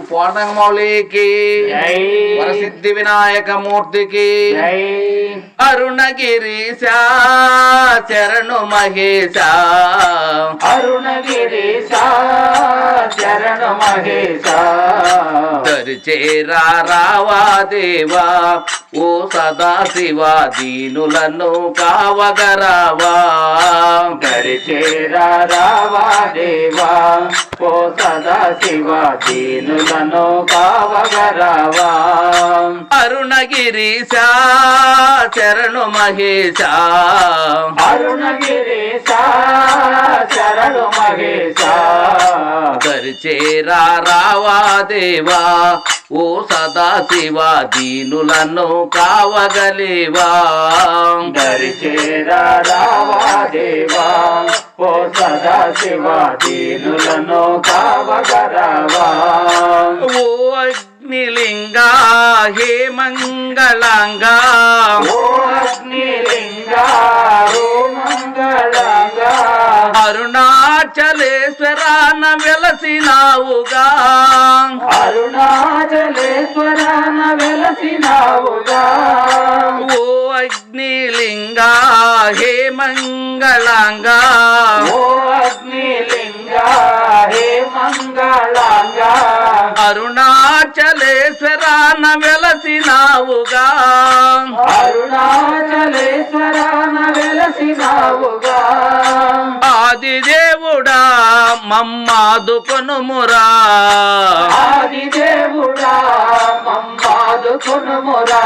పోతంగమౌళికి వరసిద్ధి వినాయక మూర్తికి అరుణగిరీశ చరణు మహేశ అరుణగిరీశ చరణు మహేశ దరిచేరా రావా దేవా ఓ సదా శివ దీనులను కావగరావా దరిచేరా రావా దేవా ఓ సదా శివ దీనులను కావగరావా అరుణగిరీశ చరణు మహేశ అరుణగిరీశ చరణు మహేశ దరిచేరా రావా దేవా ఓ సదా శివ దీనులను కావగలేవా దరిచేరా రావా దేవా ఓ సదా శివ దీనులను కావగరావా ఓ అగ్నిలింగ హే మంగళంగా ఓ అగ్నిలింగ ఓ మంగళంగ అరుణాచలేశ్వరాన వెలసినావుగా అరుణాచలేశ్వరాన వెలసినావుగా ఓ అగ్నిలింగ హే మంగళంగా ఓ అగ్నిలింగ హే మంగళంగ అరుణాచలేశ్వరాన వెలసినావుగా అరుణాచలేశ్వరాన వెలసినావుగా ఆదిదేవుడా మమ్మాదుకొనుమురా ఆదిదేవుడా మమ్మాదుకొనుమురా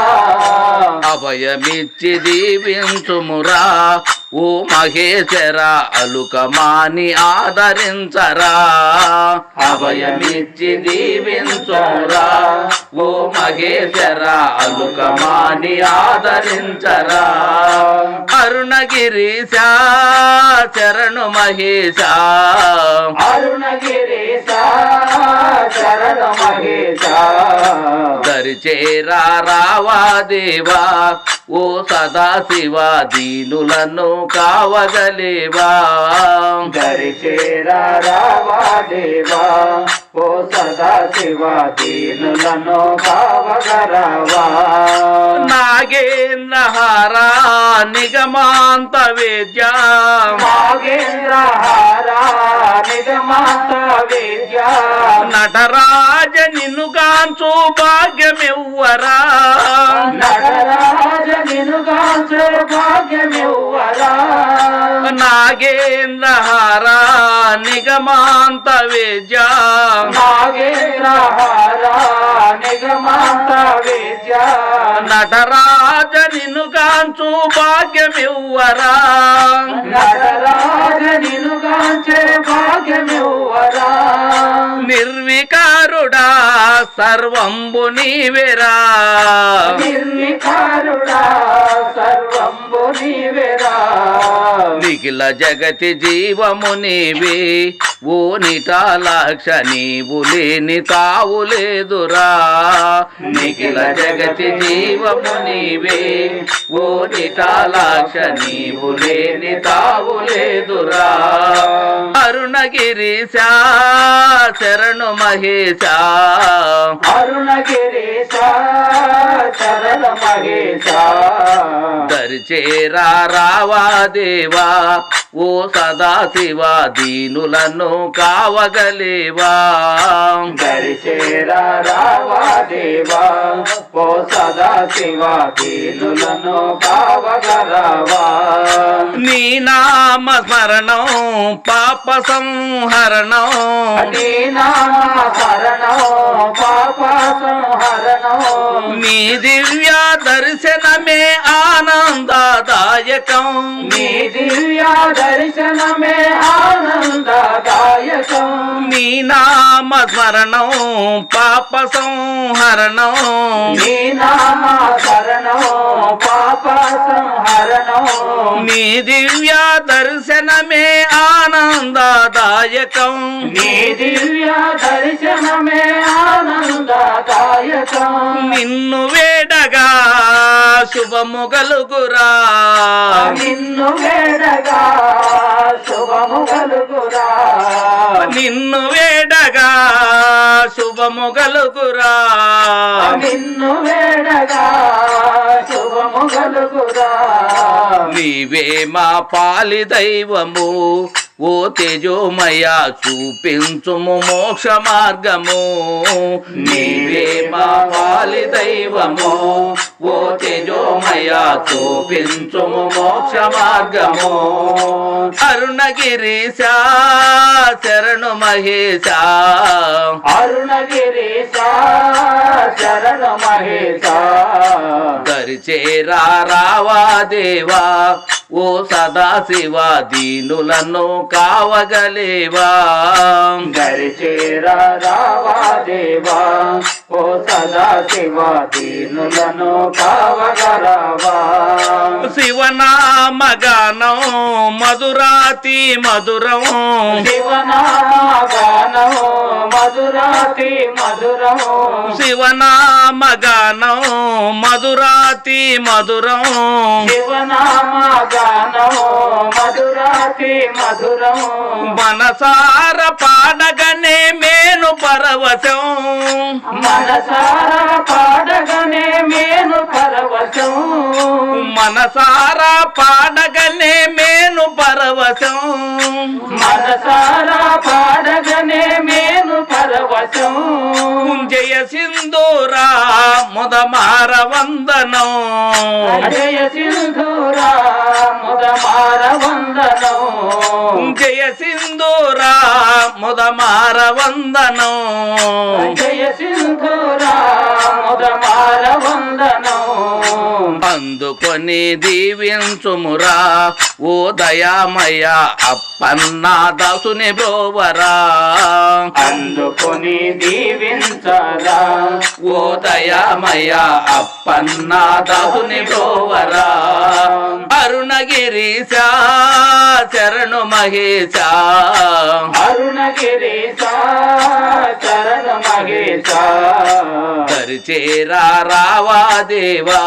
అభయమిచ్చి దీవించుమురా ఓ మహేశ్వర అలుకమాని ఆదరించరా అభయమిచ్చి దీవించురా ఓ మహేశ్వర అలుకమాని ఆదరించరా అరుణగిరీశ చరణు మహేశ అరుణగిరీశ చరణ మహేశ దరిచేరా రావా దేవా ఓ సదా శివ దీనులను కావగలేవా దరిచేరా రావా దేవా ఓ సదా శివ దీనులను కావగరావా నాగేంద్రహారా నిగమాంత వేద్య నాగేంద్రహారా నిగమాంత వేద్య నటరాజ నిన్ను కాంచు భాగ్యమివ్వరా నటరాజ నినుగాంచే భాగ్యమివ్వరా నాగేంద్రహారా నిగమాంత వేద్య నాగేంద్రహారా నిగమాంత వేద్య నటరాజ నిన్ను కాంచు భాగ్యమివ్వరా నటరాజ నినుగాంచే భాగ్యమివ్వరా నిర్వికారుడా సర్వంబు నీవెరా నిర్వికారుడా సర్వంబు నీవెరా నిఖిల జగతి జీవము నీవే ఓ నిటాలాక్ష నీవు లేని తావు లేదురా నిఖిల జగతి జీవము నీవే ఓ నిటాలాక్ష నీవు లేని తావు లేదురా అరుణగిరీశ శరణు మహేశ అరుణగిరీశ చరణ మహేశ దరిచేరా రావా దేవా ఓ సదా శివ దీనులను కావగలేవా దరిచేరా రావా దేవా ఓ సదా శివ దీనులను కావగరావా నీ నామ స్మరణం పాప సంహరణం నీ నామ శరణం పాప సంహరణం నీ దివ్య దర్శనమే ఆనందదాయకం నీ దివ్య దర్శనమే ఆనందదాయకం నీ నామ స్మరణం పాప సంహరణం నీ నామ శరణం పాప సంహరణం నీ దివ్య దర్శనమే ఆనందదాయకం నీ దివ్య దర్శనమే ఆనందదాయకం నిన్ను వేడగా శుభము గలుగురా నిన్ను వేడగా శుభము కలుగురా నిన్ను వేడగా శుభ శుభము గలుగురా నిన్ను వేడగా శుభము గలుగురా నీవే మా పాలి దైవము ఓ తేజోమయ చూపించుము మోక్ష మార్గము నీవే మా పాలి దైవము ఓ తేజోమయ చూపించుము మోక్ష మార్గము అరుణగిరీశ శరణు మహేశ అరుణగిరీశ శరణు మహేశ దరిచేరా రావా దేవా ఓ సదాశివ దీనులను కావగలేవా దరిచేరా రావా దేవా ఓ సదాశివ దీనులను కావగలవా శివనామగానం మధురాతి మధురం శివనామగానం మధురాతి మధురం శివనామగానం మధురాతి మధురం శివనామగానం మధురాతి మధురం మనసార పాడగనే మేను పరవశం మనసారా పాడగనే మేను పరవశం మనసారా పాడగనే మేను పరవశం మనసారా పాడగనే మేను పరవశం జయ సింధూరా ముదమార వందనం జయ సింధూరా ముదమార వందనం జయ సింధూరా ముదమార వందనం జయ సింధూరా ముదమార వందనం అందుకొని దీవించుమురా ఓ దయామయ అప్పన్నా దాసుని బ్రోవరా అందుకొని దీవించరా ఓ దయామయ అప్పన్నా దాసుని బ్రోవరా అరుణగిరీశ శరణు మహేశ అరుణగిరీశ శరణు మహేశ దరిచేరా రావా దేవా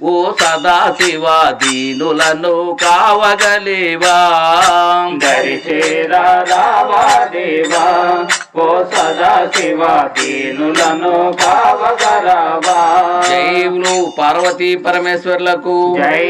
ఓ సదాశివ దీనులను కావగలేవా దరిచేరా రావా దేవా ఓ సదాశివ దీనులను కావగలవా జైవులు పార్వతీ పరమేశ్వర్లకు జై